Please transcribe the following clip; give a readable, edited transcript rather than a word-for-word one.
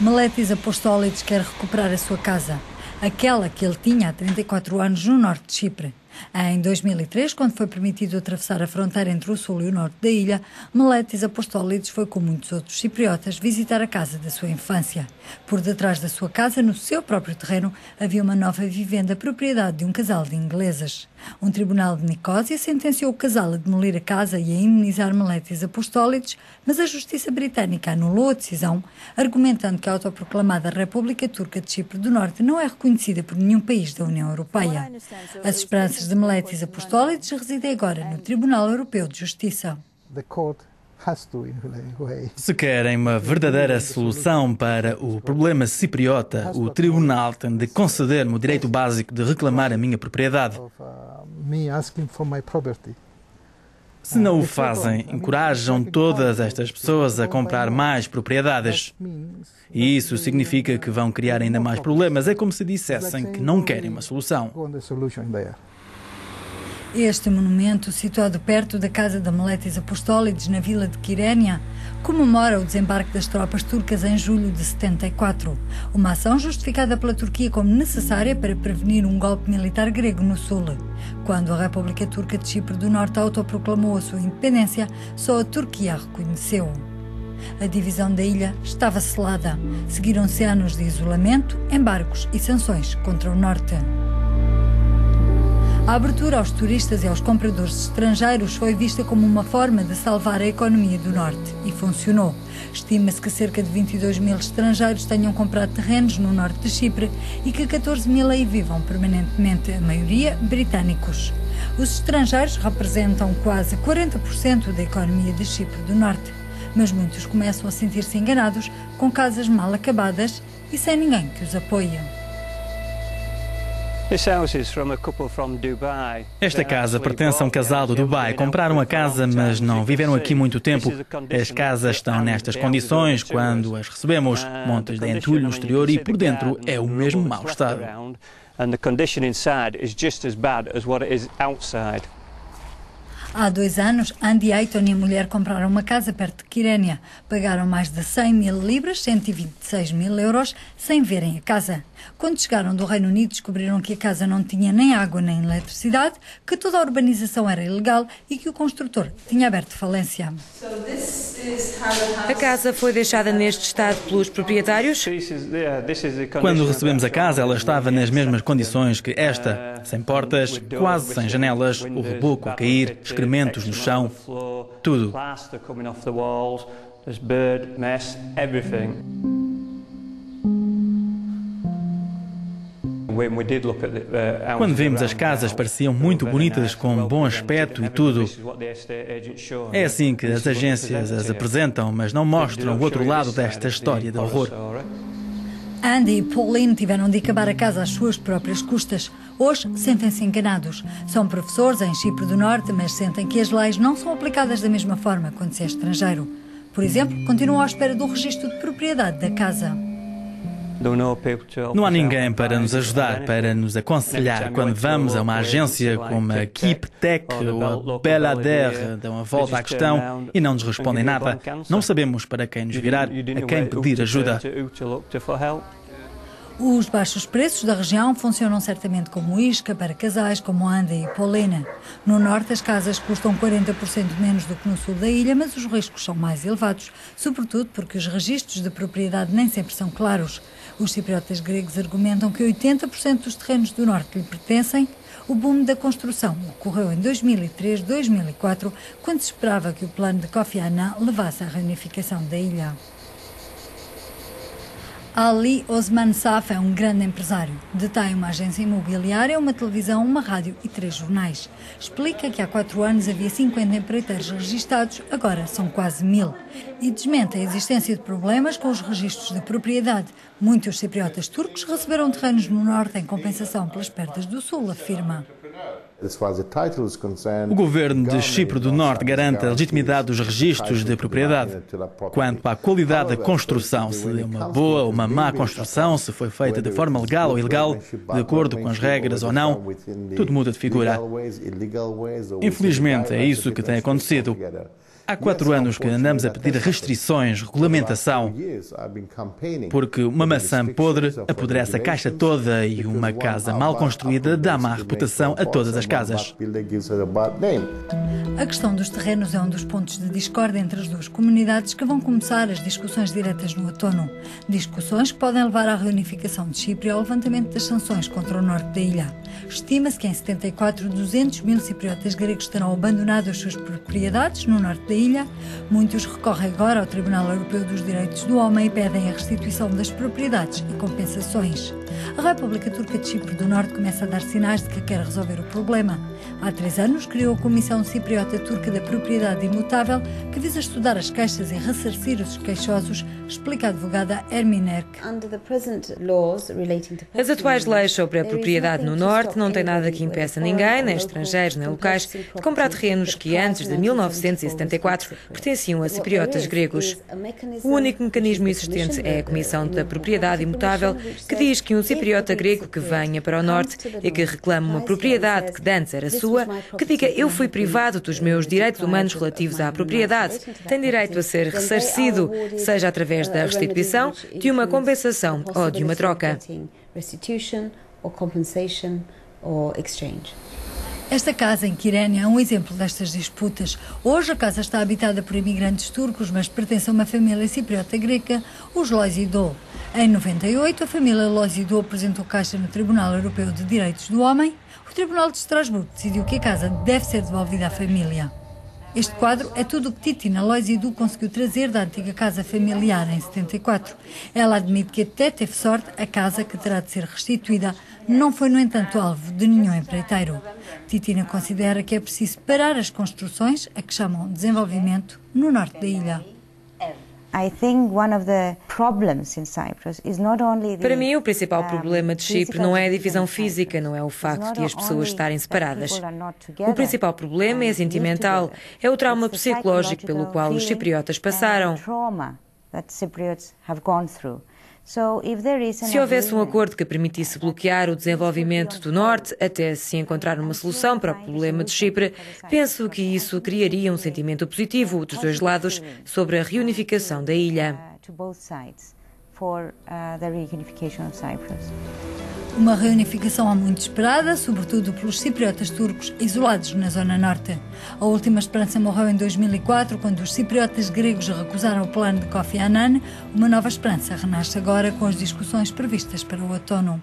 Meletis Apostolides quer recuperar a sua casa, aquela que ele tinha há 34 anos no norte de Chipre. Em 2003, quando foi permitido atravessar a fronteira entre o sul e o norte da ilha, Meletis Apostolides foi, com muitos outros cipriotas, visitar a casa da sua infância. Por detrás da sua casa, no seu próprio terreno, havia uma nova vivenda propriedade de um casal de ingleses. Um tribunal de Nicósia sentenciou o casal a demolir a casa e a indemnizar Meletis Apostolides, mas a justiça britânica anulou a decisão, argumentando que a autoproclamada República Turca de Chipre do Norte não é reconhecida por nenhum país da União Europeia. As esperanças de Meletis Apostolides residem agora no Tribunal Europeu de Justiça. Se querem uma verdadeira solução para o problema cipriota, o tribunal tem de conceder-me o direito básico de reclamar a minha propriedade. Se não o fazem, encorajam todas estas pessoas a comprar mais propriedades. E isso significa que vão criar ainda mais problemas. É como se dissessem que não querem uma solução. Este monumento, situado perto da casa da Meletis Apostolides, na vila de Kyrenia, comemora o desembarque das tropas turcas em julho de 74. Uma ação justificada pela Turquia como necessária para prevenir um golpe militar grego no sul. Quando a República Turca de Chipre do Norte autoproclamou a sua independência, só a Turquia a reconheceu. A divisão da ilha estava selada. Seguiram-se anos de isolamento, embargos e sanções contra o norte. A abertura aos turistas e aos compradores estrangeiros foi vista como uma forma de salvar a economia do Norte e funcionou. Estima-se que cerca de 22 mil estrangeiros tenham comprado terrenos no norte de Chipre e que 14 mil aí vivam permanentemente, a maioria britânicos. Os estrangeiros representam quase 40% da economia de Chipre do Norte, mas muitos começam a sentir-se enganados com casas mal acabadas e sem ninguém que os apoie. Esta casa pertence a um casal do Dubai. Compraram a casa, mas não viveram aqui muito tempo. As casas estão nestas condições quando as recebemos. Montas de entulho no exterior e por dentro é o mesmo mau estado. Há 2 anos, Andy Ayton e a mulher compraram uma casa perto de Kyrenia. Pagaram mais de 100 mil libras, 126 mil euros, sem verem a casa. Quando chegaram do Reino Unido, descobriram que a casa não tinha nem água nem eletricidade, que toda a urbanização era ilegal e que o construtor tinha aberto falência. A casa foi deixada neste estado pelos proprietários? Quando recebemos a casa, ela estava nas mesmas condições que esta. Sem portas, quase sem janelas, o reboco a cair, excrementos no chão, tudo. Quando vimos as casas, pareciam muito bonitas, com bom aspecto e tudo. É assim que as agências as apresentam, mas não mostram o outro lado desta história de horror. Andy e Pauline tiveram de acabar a casa às suas próprias custas. Hoje sentem-se enganados. São professores em Chipre do Norte, mas sentem que as leis não são aplicadas da mesma forma quando se é estrangeiro. Por exemplo, continuam à espera do registro de propriedade da casa. Não há ninguém para nos ajudar, para nos aconselhar. Quando vamos a uma agência como a Keep Tech ou a Belader, dão a volta à questão e não nos respondem nada. Não sabemos para quem nos virar, a quem pedir ajuda. Os baixos preços da região funcionam certamente como isca para casais como Andy e Pauline. No norte, as casas custam 40% menos do que no sul da ilha, mas os riscos são mais elevados, sobretudo porque os registros de propriedade nem sempre são claros. Os cipriotas gregos argumentam que 80% dos terrenos do norte lhe pertencem. O boom da construção ocorreu em 2003-2004, quando se esperava que o plano de Kofi Annan levasse à reunificação da ilha. Ali Osman Saf é um grande empresário. Detém uma agência imobiliária, uma televisão, uma rádio e 3 jornais. Explica que há 4 anos havia 50 empreiteiros registados, agora são quase 1000. E desmente a existência de problemas com os registros de propriedade. Muitos cipriotas turcos receberam terrenos no norte em compensação pelas perdas do sul, afirma. O governo de Chipre do Norte garante a legitimidade dos registros de propriedade. Quanto à qualidade da construção, se é uma boa ou uma má construção, se foi feita de forma legal ou ilegal, de acordo com as regras ou não, tudo muda de figura. Infelizmente, é isso que tem acontecido. Há 4 anos que andamos a pedir restrições, regulamentação, porque uma maçã podre apodrece a caixa toda e uma casa mal construída dá má reputação a todas as casas. A questão dos terrenos é um dos pontos de discórdia entre as duas comunidades que vão começar as discussões diretas no outono. Discussões que podem levar à reunificação de Chipre e ao levantamento das sanções contra o norte da ilha. Estima-se que em 74, 200 mil cipriotas gregos terão abandonado as suas propriedades no norte da ilha. Muitos recorrem agora ao Tribunal Europeu dos Direitos do Homem e pedem a restituição das propriedades e compensações. A República Turca de Chipre do Norte começa a dar sinais de que quer resolver o problema. Há 3 anos criou a Comissão Cipriota Turca da Propriedade Imutável, que visa estudar as queixas e ressarcir os queixosos, explica a advogada Ermin Erk. As atuais leis sobre a propriedade no Norte não têm nada que impeça ninguém, nem estrangeiros nem locais, de comprar terrenos que antes de 1974 pertenciam a cipriotas gregos. O único mecanismo existente é a Comissão da Propriedade Imutável, que diz que um cipriota grego que venha para o Norte e que reclame uma propriedade que antes era sua, que diga eu fui privado dos meus direitos humanos relativos à propriedade, tem direito a ser ressarcido, seja através da restituição, de uma compensação ou de uma troca. Esta casa em Kyrenia é um exemplo destas disputas. Hoje a casa está habitada por imigrantes turcos, mas pertence a uma família cipriota grega, os Loisidou. Em 98, a família Loisidou apresentou queixa no Tribunal Europeu de Direitos do Homem. O Tribunal de Estrasburgo decidiu que a casa deve ser devolvida à família. Este quadro é tudo o que Titina Loisidou conseguiu trazer da antiga casa familiar em 74. Ela admite que até teve sorte, a casa, que terá de ser restituída, não foi, no entanto, alvo de nenhum empreiteiro. Titina considera que é preciso parar as construções, a que chamam desenvolvimento, no norte da ilha. Para mim, o principal problema de Chipre não é a divisão física, não é o facto de as pessoas estarem separadas. O principal problema é sentimental, é o trauma psicológico pelo qual os cipriotas passaram. Se houvesse um acordo que permitisse bloquear o desenvolvimento do Norte até se encontrar uma solução para o problema de Chipre, penso que isso criaria um sentimento positivo dos dois lados sobre a reunificação da ilha. Uma reunificação há muito esperada, sobretudo pelos cipriotas turcos isolados na zona norte. A última esperança morreu em 2004, quando os cipriotas gregos recusaram o plano de Kofi Annan. Uma nova esperança renasce agora com as discussões previstas para o outono.